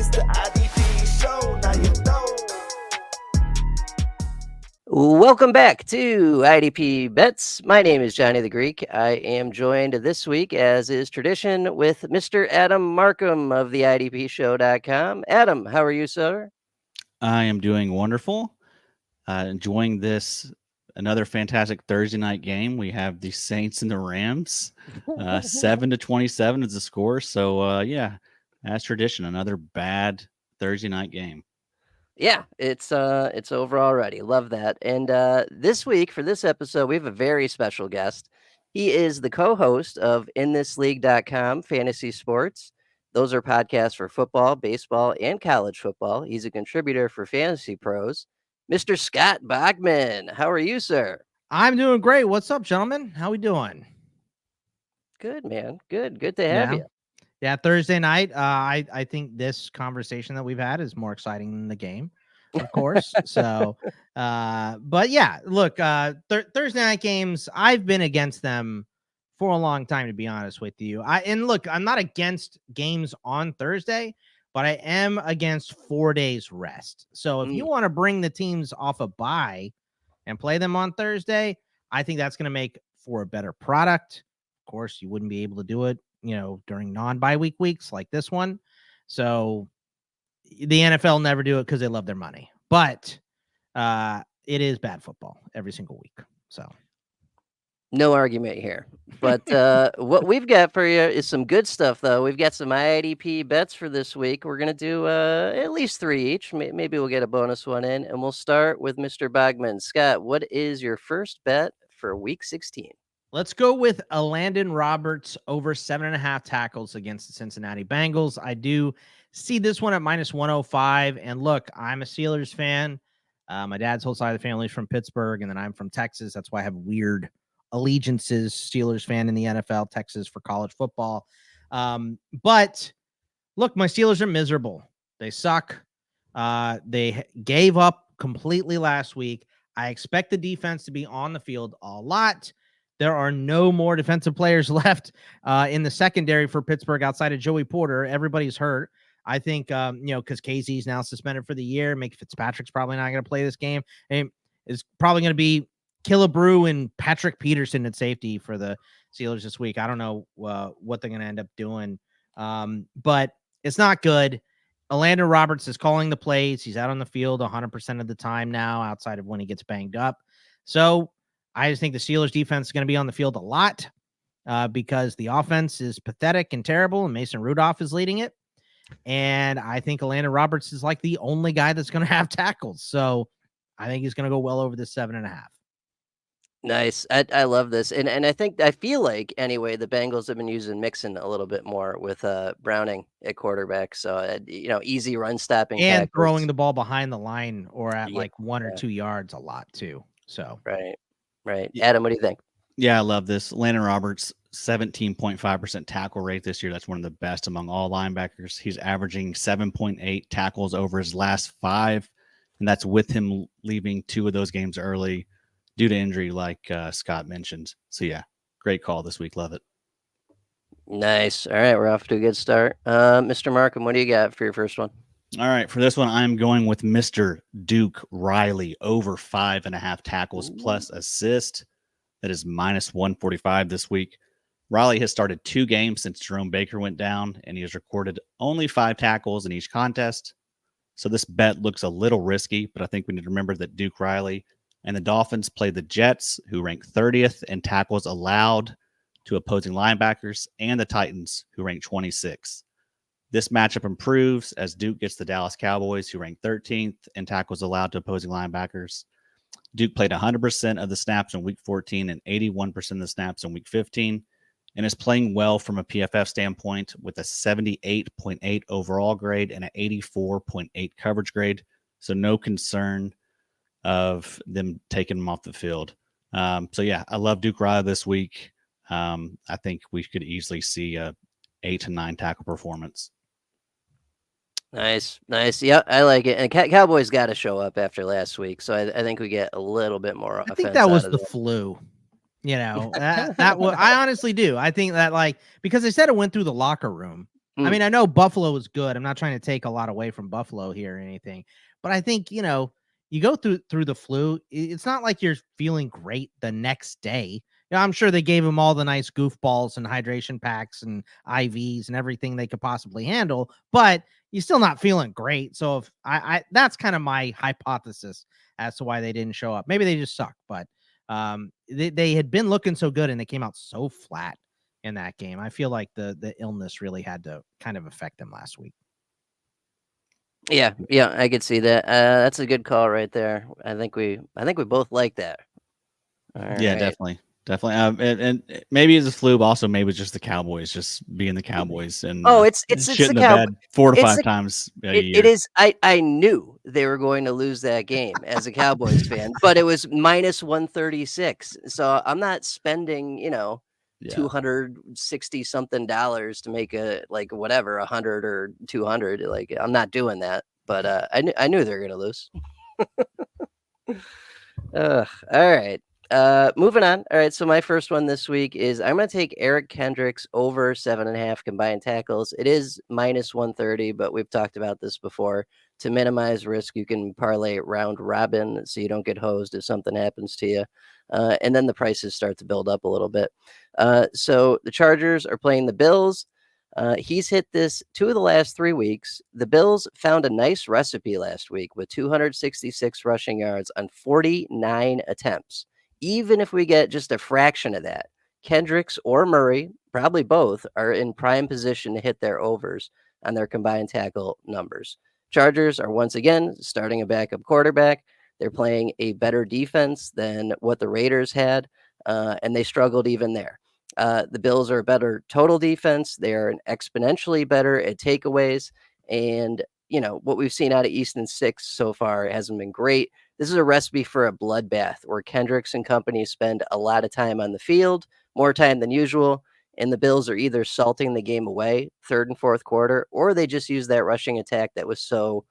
It's the IDP show, now you know. Welcome back to IDP Bets. My name is Johny the Greek. I am joined this week, as is tradition, with Mr. Adam Markham of the IDPshow.com. Adam, how are you, sir? I am doing wonderful. Enjoying this another fantastic Thursday night game. We have the Saints and the Rams. 7-27 is the score. So yeah, as tradition, another bad Thursday night game. Yeah, it's over already. Love that. And this week for this episode, we have a very special guest. He is the co-host of InThisLeague.com Fantasy Sports. Those are podcasts for football, baseball, and college football. He's a contributor for Fantasy Pros. Mr. Scott Bogman, how are you, sir? I'm doing great. What's up, gentlemen? How we doing? Good, man. Good to have you. Yeah, Thursday night. I think this conversation that we've had is more exciting than the game, of course. So, but yeah, look, Thursday night games. I've been against them for a long time, to be honest with you. I'm not against games on Thursday, but I am against 4 days rest. So if you want to bring the teams off a bye and play them on Thursday, I think that's going to make for a better product. Of course, you wouldn't be able to do it, during non-bye week weeks like this one. So the NFL never do it because they love their money. But it is bad football every single week. So no argument here. But what we've got for you is some good stuff, though. We've got some IDP bets for this week. We're going to do at least 3 each. Maybe we'll get a bonus one in. And we'll start with Mr. Bogman. Scott, what is your first bet for week 16? Let's go with Elandon Roberts over 7.5 tackles against the Cincinnati Bengals. I do see this one at -105. And look, I'm a Steelers fan. My dad's whole side of the family is from Pittsburgh, and then I'm from Texas. That's why I have weird allegiances. Steelers fan in the NFL, Texas for college football. But look, my Steelers are miserable. They suck. They gave up completely last week. I expect the defense to be on the field a lot. There are no more defensive players left in the secondary for Pittsburgh outside of Joey Porter. Everybody's hurt. I think, because KZ's now suspended for the year. Mick Fitzpatrick's probably not going to play this game. And it's probably going to be Killebrew and Patrick Peterson at safety for the Steelers this week. I don't know what they're going to end up doing. But it's not good. Elandon Roberts is calling the plays. He's out on the field 100% of the time now, outside of when he gets banged up. So I just think the Steelers defense is going to be on the field a lot because the offense is pathetic and terrible, and Mason Rudolph is leading it. And I think Elandon Roberts is like the only guy that's going to have tackles. So I think he's going to go well over the 7.5. Nice. I love this. And I feel like anyway, the Bengals have been using Mixon a little bit more with Browning at quarterback. So, easy run stopping. And tackles. throwing the ball behind the line or at like 1 or 2 yards a lot too. So Right. Adam, what do you think? Yeah, I love this. Landon Roberts, 17.5% tackle rate this year. That's one of the best among all linebackers. He's averaging 7.8 tackles over his last 5, and that's with him leaving 2 of those games early due to injury, like Scott mentioned. So, yeah, great call this week. Love it. Nice. All right, we're off to a good start. Mr. Markham, what do you got for your first one? All right, for this one, I'm going with Mr. Duke Riley over 5.5 tackles plus assist. That is -145 this week. Riley has started 2 games since Jerome Baker went down, and he has recorded only 5 tackles in each contest. So this bet looks a little risky, but I think we need to remember that Duke Riley and the Dolphins play the Jets, who rank 30th in tackles allowed to opposing linebackers, and the Titans, who rank 26th. This matchup improves as Duke gets the Dallas Cowboys, who rank 13th in tackles allowed to opposing linebackers. Duke played 100% of the snaps in Week 14 and 81% of the snaps in Week 15, and is playing well from a PFF standpoint with a 78.8 overall grade and an 84.8 coverage grade. So no concern of them taking him off the field. So yeah, I love Duke Riley this week. I think we could easily see a 8 to 9 tackle performance. Nice. Yeah, I like it. And Cowboys got to show up after last week, so I think we get a little bit more. I think that was the flu. That I honestly do. I think that because they said it went through the locker room. I mean, I know Buffalo is good. I'm not trying to take a lot away from Buffalo here or anything, but I think, you go through the flu. It's not like you're feeling great the next day. I'm sure they gave him all the nice goofballs and hydration packs and IVs and everything they could possibly handle, but you're still not feeling great. So if I that's kind of my hypothesis as to why they didn't show up. Maybe they just suck, but they had been looking so good and they came out so flat in that game. I feel like the illness really had to kind of affect them last week. Yeah, I could see that. That's a good call right there. I think we both like that. All Yeah, right. definitely. And maybe it's a flu, but also maybe it's just the Cowboys just being the Cowboys and It's shitting the the Cowboys. bed 4 to It's 5 the times a It year. is. I knew they were going to lose that game as a Cowboys fan, but it was minus 136. So I'm not spending, Yeah. $260 something to make a like whatever 100 or 200. Like I'm not doing that. But I knew they were gonna lose. All right. Moving on. All right. So my first one this week is I'm gonna take Eric Kendricks over 7.5 combined tackles. It is minus 130, but we've talked about this before. To minimize risk, you can parlay round robin so you don't get hosed if something happens to you. And then the prices start to build up a little bit. So the Chargers are playing the Bills. He's hit this 2 of the last 3 weeks. The Bills found a nice recipe last week with 266 rushing yards on 49 attempts. Even if we get just a fraction of that, Kendricks or Murray, probably both, are in prime position to hit their overs on their combined tackle numbers. Chargers are once again starting a backup quarterback. They're playing a better defense than what the Raiders had, and they struggled even there. The Bills are a better total defense. They're exponentially better at takeaways. And, what we've seen out of Easton 6 so far hasn't been great. This is a recipe for a bloodbath where Kendricks and company spend a lot of time on the field, more time than usual. And the Bills are either salting the game away, third and fourth quarter, or they just use that rushing attack that was so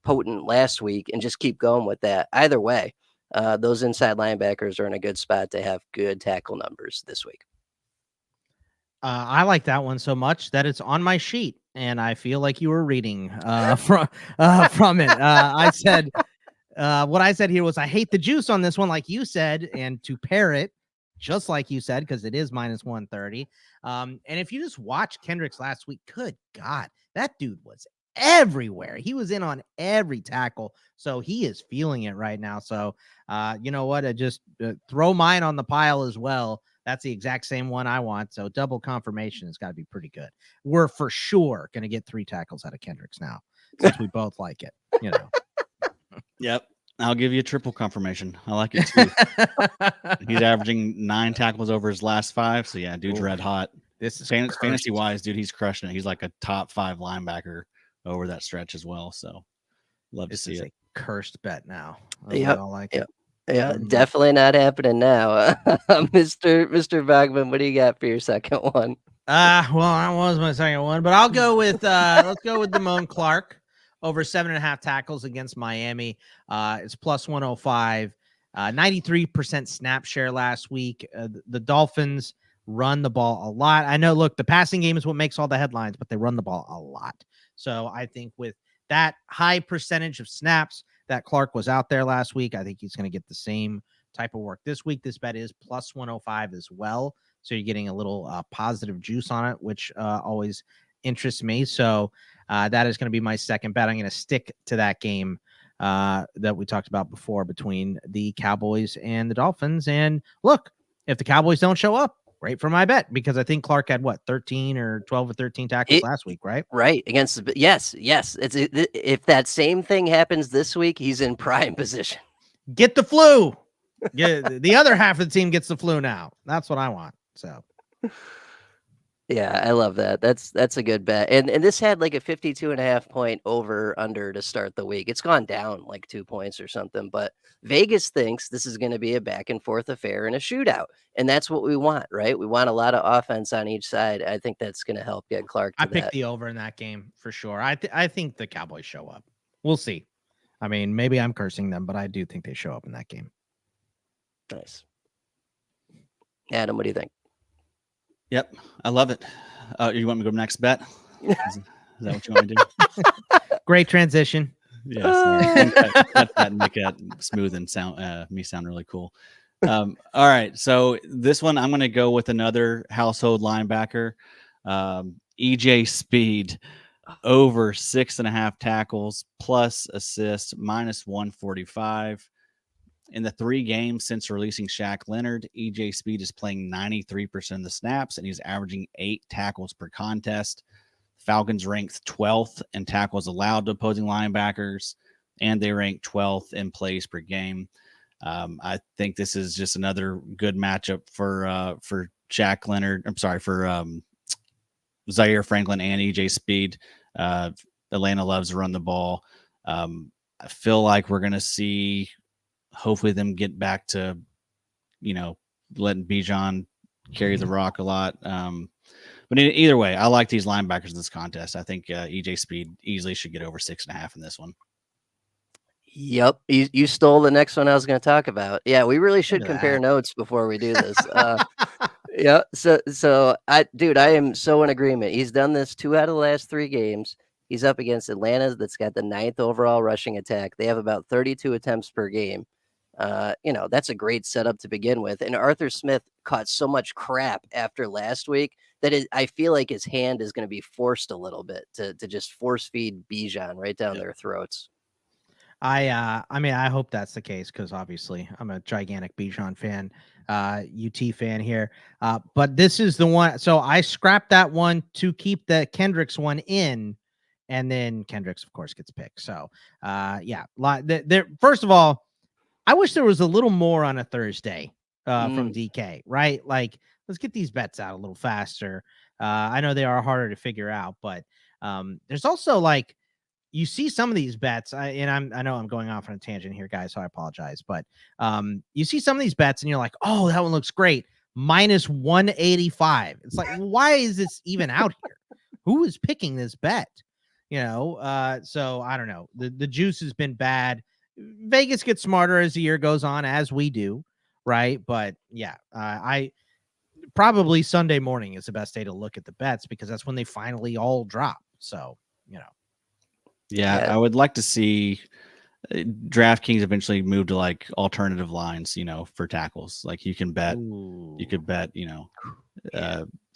potent last week and just keep going with that. Either way, those inside linebackers are in a good spot to have good tackle numbers this week. I like that one so much that it's on my sheet, and I feel like you were reading from it. I said what I said here was I hate the juice on this one, like you said, and to pair it just like you said, because it is minus 130. And if you just watch Kendricks last week, good God, that dude was everywhere. He was in on every tackle, so he is feeling it right now. So you know what? I just throw mine on the pile as well. That's the exact same one I want. So double confirmation has got to be pretty good. We're for sure going to get 3 tackles out of Kendricks now, since we both like it. Yep. I'll give you a triple confirmation. I like it too. He's averaging 9 tackles over his last 5. So yeah, dude's red hot. This is fantasy wise, dude. He's crushing it. He's like a top 5 linebacker over that stretch as well. So love to see it. A cursed bet now. Yeah, like it. Yeah, definitely not happening now. Mr. Bogman, what do you got for your second one? Well, that was my second one, but I'll go with let's go with Damone Clark over 7.5 tackles against Miami. It's plus 105, 93% snap share last week. The Dolphins run the ball a lot. I know, look, the passing game is what makes all the headlines, but they run the ball a lot. So I think with that high percentage of snaps that Clark was out there last week, I think he's going to get the same type of work this week. This bet is plus 105 as well. So you're getting a little positive juice on it, which always interests me. So that is going to be my second bet. I'm going to stick to that game that we talked about before between the Cowboys and the Dolphins. And look, if the Cowboys don't show up, great for my bet, because I think Clark had 13 or 12 or 13 tackles last week, right? Right. Against the yes. If that same thing happens this week, he's in prime position. Get the flu. Yeah, the other half of the team gets the flu now. That's what I want. So yeah, I love that. That's a good bet. And this had like a 52.5 point over under to start the week. It's gone down like 2 points or something, but Vegas thinks this is going to be a back and forth affair and a shootout. And that's what we want, right? We want a lot of offense on each side. I think that's going to help get Clark to I picked the over in that game for sure. I think the Cowboys show up. We'll see. I mean, maybe I'm cursing them, but I do think they show up in that game. Nice. Adam, what do you think? Yep, I love it. You want me to go next bet? Is that what you want me to do? Great transition. Yeah, sorry. Cut that and make it smooth and sound me sound really cool. All right, so this one I'm going to go with another household linebacker, EJ Speed, over 6.5 tackles plus assists, minus 145. In the 3 games since releasing Shaq Leonard, EJ Speed is playing 93% of the snaps, and he's averaging 8 tackles per contest. Falcons ranked 12th in tackles allowed to opposing linebackers, and they rank 12th in plays per game. I think this is just another good matchup for Shaq Leonard. I'm sorry, for Zaire Franklin and EJ Speed. Atlanta loves to run the ball. I feel like we're going to see, hopefully, them get back to, letting Bijan carry the rock a lot. But either way, I like these linebackers in this contest. I think EJ Speed easily should get over 6.5 in this one. Yep, you stole the next one I was going to talk about. Yeah, we really should compare notes before we do this. Yeah, so I am so in agreement. He's done this 2 out of the last 3 games. He's up against Atlanta, that's got the 9th overall rushing attack. They have about 32 attempts per game. That's a great setup to begin with. And Arthur Smith caught so much crap after last week that I feel like his hand is going to be forced a little bit to just force feed Bijan right down their throats. I mean, I hope that's the case, because obviously I'm a gigantic Bijan fan, UT fan here. But this is the one. So I scrapped that one to keep the Kendricks one in, and then Kendricks, of course, gets picked. So first of all, I wish there was a little more on a Thursday from DK, right? Like, let's get these bets out a little faster. I know they are harder to figure out, but there's also, like, you see some of these bets, I know I'm going off on a tangent here, guys, so I apologize, but you see some of these bets and you're like, oh, that one looks great. Minus 185. It's like, why is this even out here? Who is picking this bet? So I don't know. The juice has been bad. Vegas gets smarter as the year goes on, as we do, right? But yeah, I probably Sunday morning is the best day to look at the bets, because that's when they finally all drop. So, Yeah, I would like to see DraftKings eventually move to like alternative lines, for tackles. Like you could bet,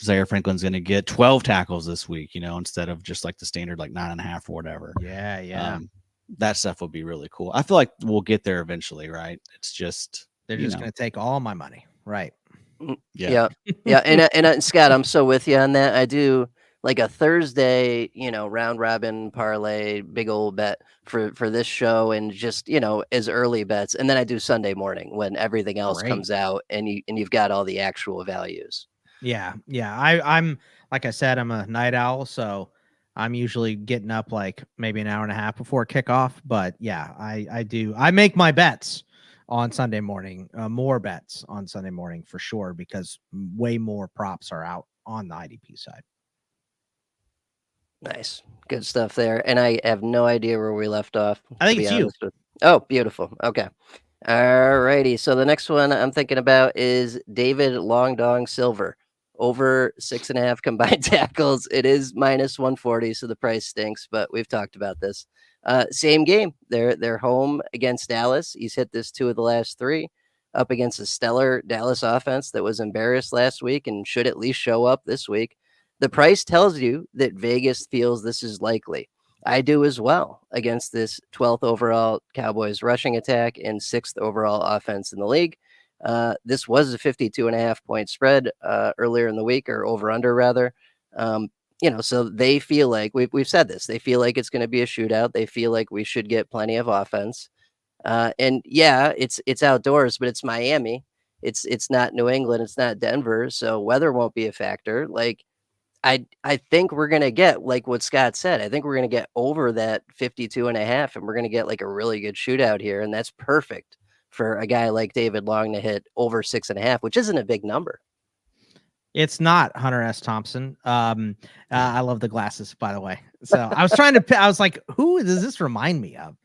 Zaire Franklin's going to get 12 tackles this week, instead of just like the standard like 9.5 or whatever. Yeah. That stuff would be really cool. I feel like we'll get there eventually, right? It's just they're just going to take all my money, right? Yeah. And Scott, I'm so with you on that. I do like a Thursday, round robin parlay, big old bet for this show, and just as early bets, and then I do Sunday morning when everything else comes out, and you've got all the actual values. Yeah. I'm like I said, I'm a night owl, so I'm usually getting up like maybe an hour and a half before kickoff. But yeah, I make my bets on Sunday morning, more bets on Sunday morning for sure, because way more props are out on the IDP side. Nice. Good stuff there. And I have no idea where we left off. I think it's you. Oh, beautiful. Okay. All righty. So the next one I'm thinking about is David Long Dong Silver. Over 6.5 combined tackles. It is minus 140, so the price stinks, but we've talked about this. Same game. They're home against Dallas. He's hit this 2 of the last 3, up against a stellar Dallas offense that was embarrassed last week and should at least show up this week. The price tells you that Vegas feels this is likely. I do as well, against this 12th overall Cowboys rushing attack and 6th overall offense in the league. This was a 52.5 point spread earlier in the week, or over under rather. So they feel like we've said this. They feel like it's going to be a shootout. They feel like we should get plenty of offense. And yeah, it's outdoors, but it's Miami. It's not New England. It's not Denver. So weather won't be a factor. Like I think we're going to get, like what Scott said, I think we're going to get over that 52.5, and we're going to get like a really good shootout here. And that's perfect for a guy like David Long to hit over 6.5, which isn't a big number. It's not Hunter S. Thompson. I love the glasses, by the way. So I was trying to, I was like, who does this remind me of?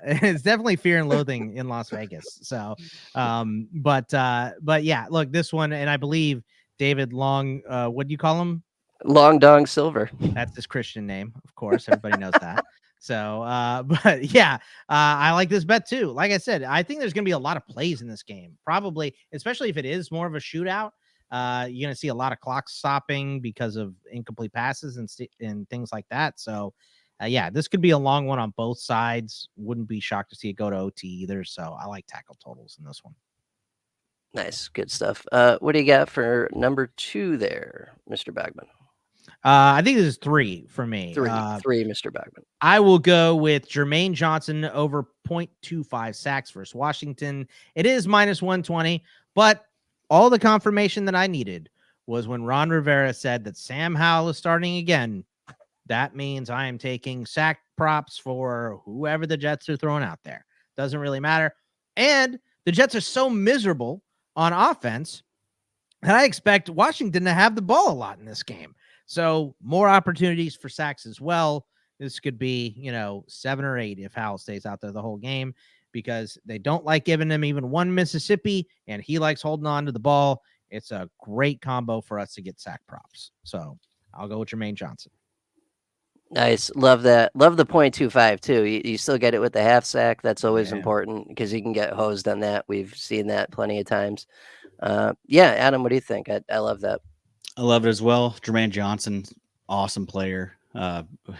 It's definitely Fear and Loathing in Las Vegas. So, but yeah, look, this one, and I believe David Long, what do you call him? Long Dong Silver. That's his Christian name, of course. Everybody knows that. So, but yeah, I like this bet too. Like I said, I think there's going to be a lot of plays in this game, probably, especially if it is more of a shootout. You're going to see a lot of clock stopping because of incomplete passes and things like that. So, yeah, this could be a long one on both sides. Wouldn't be shocked to see it go to OT either. So, I like tackle totals in this one. Nice, good stuff. What do you got for number 2 there, Mr. Bogman? I think this is 3 for me. 3, Mr. Bogman. I will go with Jermaine Johnson over 0.25 sacks versus Washington. It is minus 120, but all the confirmation that I needed was when Ron Rivera said that Sam Howell is starting again. That means I am taking sack props for whoever the Jets are throwing out there. Doesn't really matter. And the Jets are so miserable on offense that I expect Washington to have the ball a lot in this game. So more opportunities for sacks as well. This could be, 7 or 8 if Howell stays out there the whole game, because they don't like giving him even one Mississippi, and he likes holding on to the ball. It's a great combo for us to get sack props. So I'll go with Jermaine Johnson. Nice. Love that. Love the 0.25 too. You still get it with the half sack. That's always important because you can get hosed on that. We've seen that plenty of times. Yeah, Adam, what do you think? I love that. I love it as well. Jermaine Johnson, awesome player.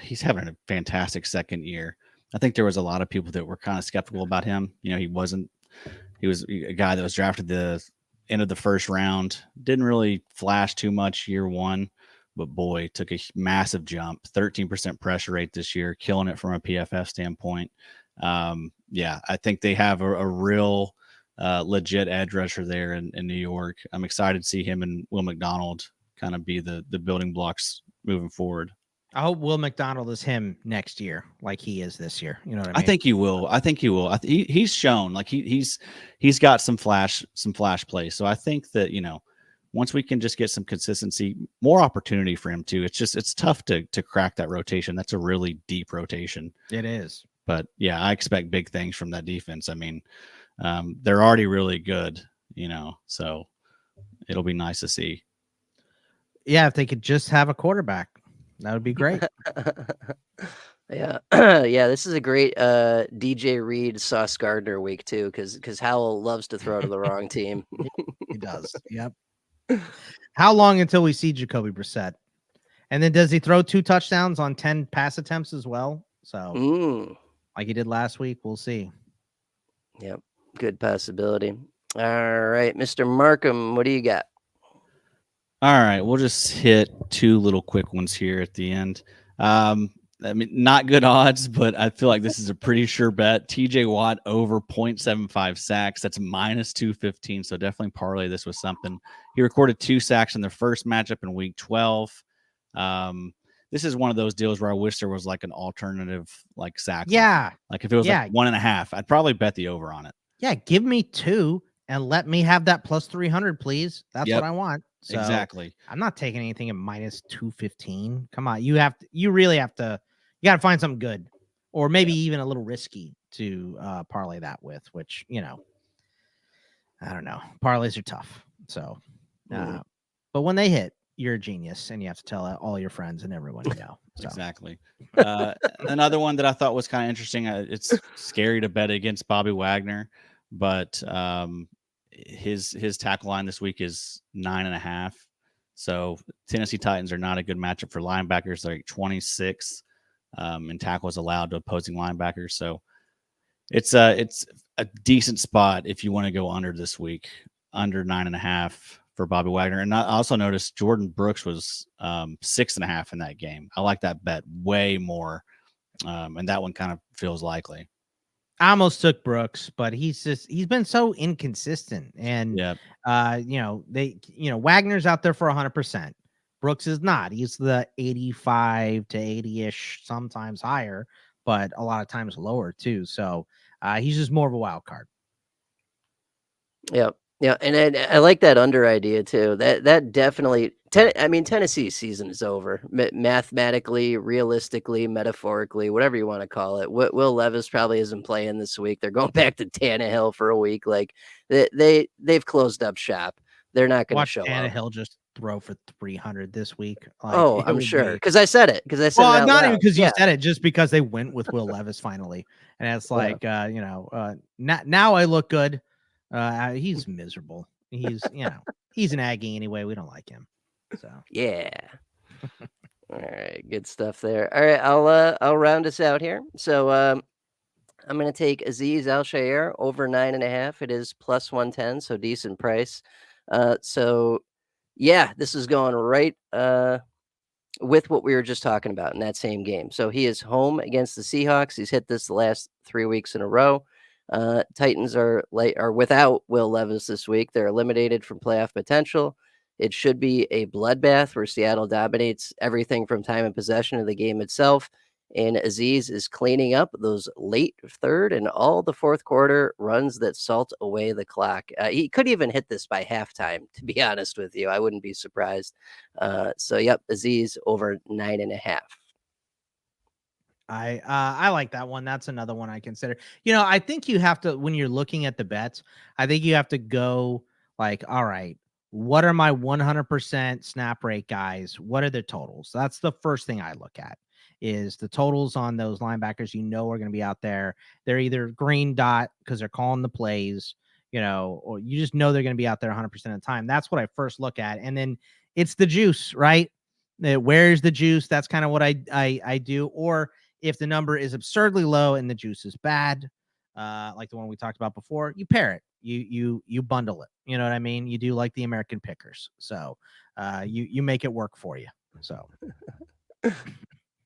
He's having a fantastic second year. I think there was a lot of people that were kind of skeptical about him. He was a guy that was drafted the end of the first round. Didn't really flash too much year one, but boy, took a massive jump. 13% pressure rate this year, killing it from a PFF standpoint. Yeah, I think they have a real legit edge rusher there in New York. I'm excited to see him and Will McDonald kind of be the building blocks moving forward. I hope Will McDonald is him next year, like he is this year. You know what I mean? I think he will. He's shown like he's got some flash plays. So I think that once we can just get some consistency, more opportunity for him too. It's tough to crack that rotation. That's a really deep rotation. It is. But yeah, I expect big things from that defense. I mean, they're already really good, so it'll be nice to see. Yeah, if they could just have a quarterback, that would be great. Yeah. Yeah, this is a great DJ Reed, Sauce Gardner week too, because Howell loves to throw to the wrong team. He does. Yep. How long until we see Jacoby Brissett? And then does he throw 2 touchdowns on 10 pass attempts as well? So like he did last week, we'll see. Yep. Good possibility. All right, Mr. Markham, what do you got? All right, we'll just hit 2 little quick ones here at the end. I mean, not good odds, but I feel like this is a pretty sure bet. TJ Watt over 0.75 sacks. That's minus 215. So definitely parlay this with something. He recorded 2 sacks in the first matchup in week 12. This is one of those deals where I wish there was like an alternative like sack. Yeah. Like if it was like 1.5, I'd probably bet the over on it. Yeah. Give me 2 and let me have that plus 300, please. That's what I want. So exactly. I'm not taking anything at minus 215. Come on. You got to find something good or maybe even a little risky to parlay that with, which, I don't know. Parlays are tough. So, but when they hit, you're a genius and you have to tell all your friends and everyone you know. So. Exactly. Another one that I thought was kind of interesting. It's scary to bet against Bobby Wagner, but his tackle line this week is 9.5. So Tennessee Titans are not a good matchup for linebackers. They're like 26 in tackles allowed to opposing linebackers. So it's a decent spot if you want to go under this week, under 9.5 for Bobby Wagner. And I also noticed Jordyn Brooks was 6.5 in that game. I like that bet way more. And that one kind of feels likely. I almost took Brooks, but he's been so inconsistent. And, Wagner's out there for 100%. Brooks is not. He's the 85 to 80-ish, sometimes higher, but a lot of times lower too. So he's just more of a wild card. Yep. Yeah, and I like that under idea too. That definitely. Tennessee's season is over. Mathematically, realistically, metaphorically, whatever you want to call it. Will Levis probably isn't playing this week. They're going back to Tannehill for a week. Like they've closed up shop. They're not going to show up. Tannehill just throw for 300 this week. Oh, it I'm would sure be- because I said it. Because I said it Well, out not even loud. because you Yeah. said it, just because they went with Will Levis finally, and it's like, now I look good. He's miserable. He's he's an Aggie anyway. We don't like him. So Yeah. All right, good stuff there. All right, I'll round us out here. So I'm gonna take Azeez Al-Shaair over 9.5. It is plus 110, so decent price. So yeah, this is going right with what we were just talking about in that same game. So he is home against the Seahawks. He's hit this the last 3 weeks in a row. Titans are without Will Levis this week. They're eliminated from playoff potential. It should be a bloodbath where Seattle dominates everything from time and possession of the game itself. And Azeez is cleaning up those late third and all the fourth quarter runs that salt away the clock. He could even hit this by halftime, to be honest with you. I wouldn't be surprised. So, yep, Azeez over 9.5. I like that one. That's another one I consider. I think you have to, when you're looking at the bets, I think you have to go like, all right, what are my 100% snap rate guys? What are their totals? That's the first thing I look at, is the totals on those linebackers are going to be out there. They're either green dot because they're calling the plays, or you just know they're going to be out there 100% of the time. That's what I first look at. And then it's the juice, right? Where's the juice? That's kind of what I do. Or if the number is absurdly low and the juice is bad, like the one we talked about before, you pair it. You bundle it. You know what I mean? You do like the American pickers. So you make it work for you. So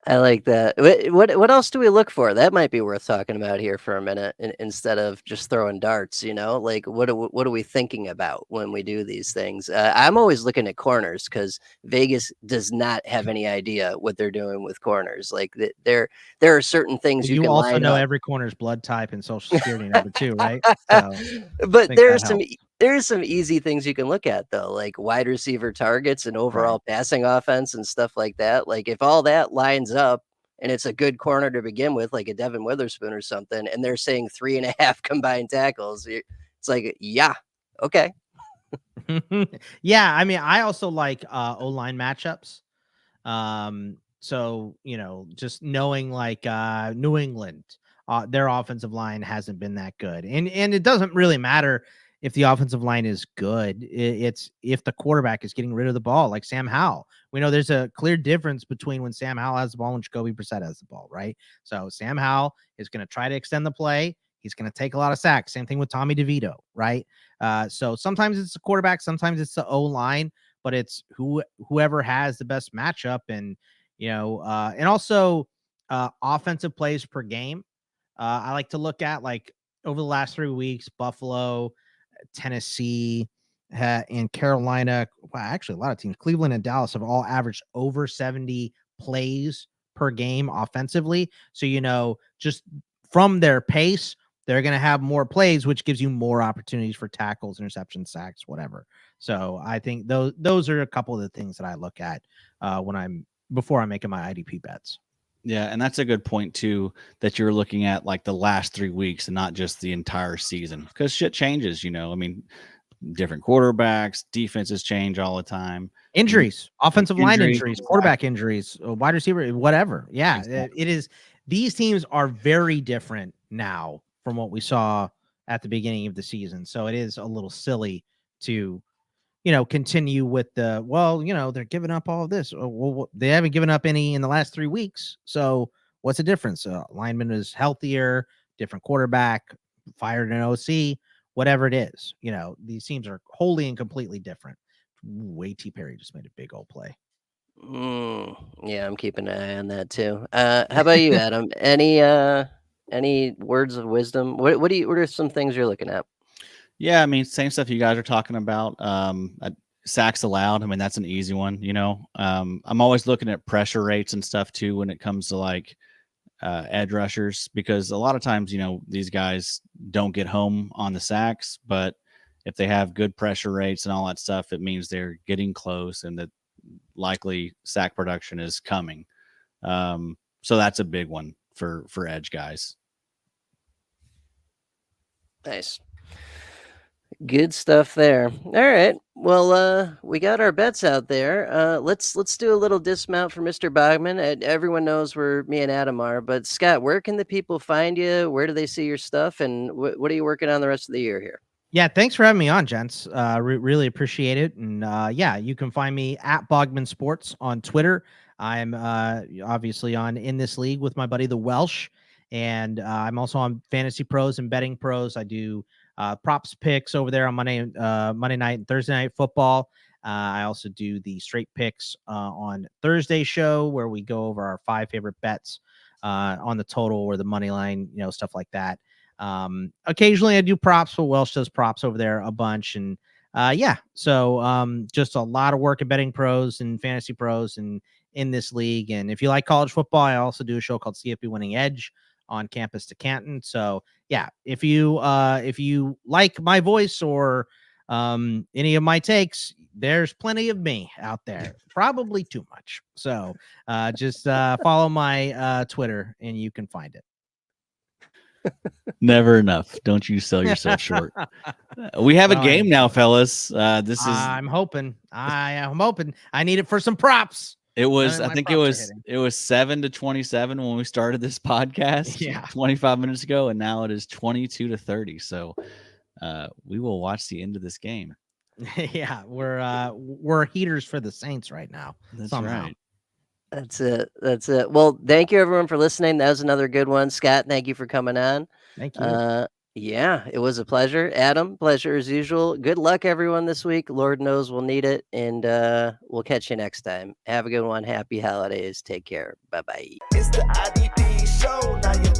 I like that. What else do we look for? That might be worth talking about here for a minute instead of just throwing darts, Like what are we thinking about when we do these things? I'm always looking at corners because Vegas does not have any idea what they're doing with corners. Like there are certain things you you can also line know up. every corner's blood type and social security number too, right? So But think there's that some helps. there's some easy things you can look at though, like wide receiver targets and overall passing offense and stuff like that. Like if all that lines up and it's a good corner to begin with, like a Devin Witherspoon or something, and they're saying 3.5 combined tackles, it's like, yeah, okay. Yeah, I mean, I also like O-line matchups. So, just knowing like New England, their offensive line hasn't been that good. And it doesn't really matter if the offensive line is good. It's if the quarterback is getting rid of the ball, like Sam Howell. We know there's a clear difference between when Sam Howell has the ball and Jacoby Brissett has the ball, right? So Sam Howell is going to try to extend the play. He's going to take a lot of sacks. Same thing with Tommy DeVito, right? So sometimes it's the quarterback, sometimes it's the O-line, but it's whoever has the best matchup. And and also offensive plays per game. I like to look at, like, over the last 3 weeks, Buffalo, Tennessee, and Carolina. Well, actually, a lot of teams, Cleveland and Dallas, have all averaged over 70 plays per game offensively. So, just from their pace, they're going to have more plays, which gives you more opportunities for tackles, interceptions, sacks, whatever. So I think those are a couple of the things that I look at before I'm making my IDP bets. Yeah, and that's a good point too, that you're looking at like the last 3 weeks and not just the entire season, because shit changes. I mean, different quarterbacks, defenses change all the time. Injuries, offensive line injuries, exactly. quarterback injuries, wide receiver, whatever. Yeah, Exactly. it is. These teams are very different now from what we saw at the beginning of the season. So it is a little silly to continue with they're giving up all of this. Well, they haven't given up any in the last 3 weeks. So what's the difference? Lineman is healthier, different quarterback, fired an OC, whatever it is. These teams are wholly and completely different. T. Perry just made a big old play. Yeah, I'm keeping an eye on that too. How about you, Adam? Any words of wisdom? What are some things you're looking at? Yeah, I mean, same stuff you guys are talking about. Sacks allowed. I mean, that's an easy one. I'm always looking at pressure rates and stuff too when it comes to like edge rushers, because a lot of times, these guys don't get home on the sacks, but if they have good pressure rates and all that stuff, it means they're getting close and that likely sack production is coming. So that's a big one for edge guys. Nice. Good stuff there. All right. Well, we got our bets out there. Let's do a little dismount for Mr. Bogman. Everyone knows where me and Adam are, but Scott, where can the people find you? Where do they see your stuff? And what are you working on the rest of the year here? Yeah, thanks for having me on, gents. Really appreciate it. And yeah, you can find me at Bogman Sports on Twitter. I'm obviously on In This League with my buddy the Welsh, and I'm also on Fantasy Pros and Betting Pros. I do props picks over there on Monday night and Thursday night football. I also do the straight picks on Thursday show where we go over our 5 favorite bets on the total or the money line, stuff like that. Occasionally I do props, but Welsh does props over there a bunch. And yeah, so just a lot of work at Betting Pros and Fantasy Pros and In This League. And if you like college football, I also do a show called CFP Winning Edge on Campus to Canton. So yeah, if you like my voice or any of my takes, there's plenty of me out there, probably too much. So just follow my Twitter and you can find it. Never enough. Don't you sell yourself short. We have a game now, fellas. I'm hoping. I am hoping. I need it for some props. It was, I think it was 7-27 when we started this podcast. Yeah. 25 minutes ago, and now it is 22-30. So we will watch the end of this game. Yeah, we're heaters for the Saints right now. That's somehow. right. That's it. Well, thank you everyone for listening. That was another good one. Scott, thank you for coming on. Thank you. Yeah, it was a pleasure. Adam, pleasure as usual. Good luck everyone this week. Lord knows we'll need it. And we'll catch you next time. Have a good one. Happy holidays. Take care. Bye-bye. It's the IDP show. Now you